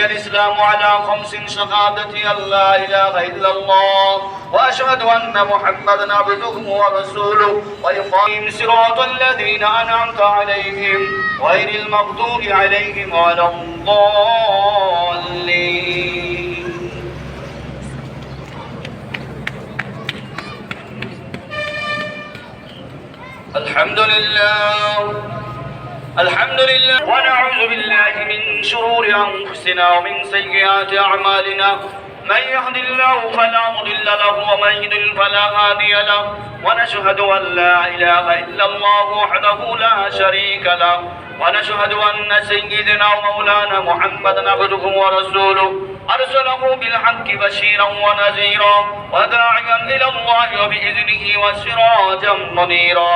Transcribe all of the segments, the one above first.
بني الإسلام على 5 شهادة أن لا إله إلا الله وأشهد أن محمدا عبده ورسوله وإقام صراط الذين أنعمت عليهم غير المغضوب عليهم ولا الضالين. الحمد لله ونعوذ بالله من شرور أنفسنا ومن سيئات أعمالنا. من يهد الله فلا مضل له ومن يضلل فلا هادي له ونشهد أن لا إله إلا الله وحده لا شريك له ونشهد أن سيدنا ومولانا محمدا عبده ورسوله أرسله بالحق بشيرا ونذيرا وداعيا إلى الله وبإذنه وسراجا منيرا.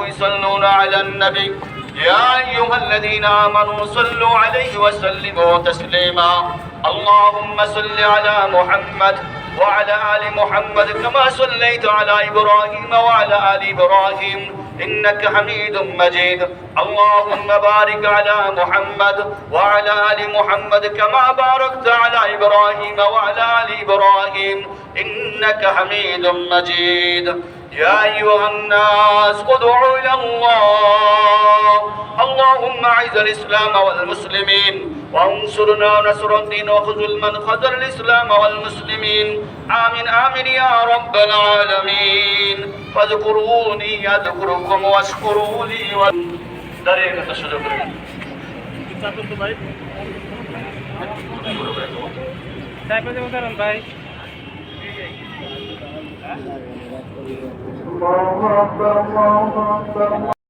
يصلون على النبي يا أيها الذين آمنوا صلوا عليه وسلموا تسليما. اللهم صل على محمد وعلى آل محمد كما صليت على إبراهيم وعلى آل إبراهيم إنك حميد مجيد. اللهم بارك على محمد وعلى آل محمد كما باركت على إبراهيم وعلى آل إبراهيم إنك حميد مجيد. يا أيها الناس ادعوا إلى الله. اللهم أعز الإسلام والمسلمين وانصرنا نصر الدين وخذل من خذل الإسلام والمسلمين. آمين آمين يا رب العالمين. فاذكروني أذكركم واشكروا لي دريك تشجع ভাই।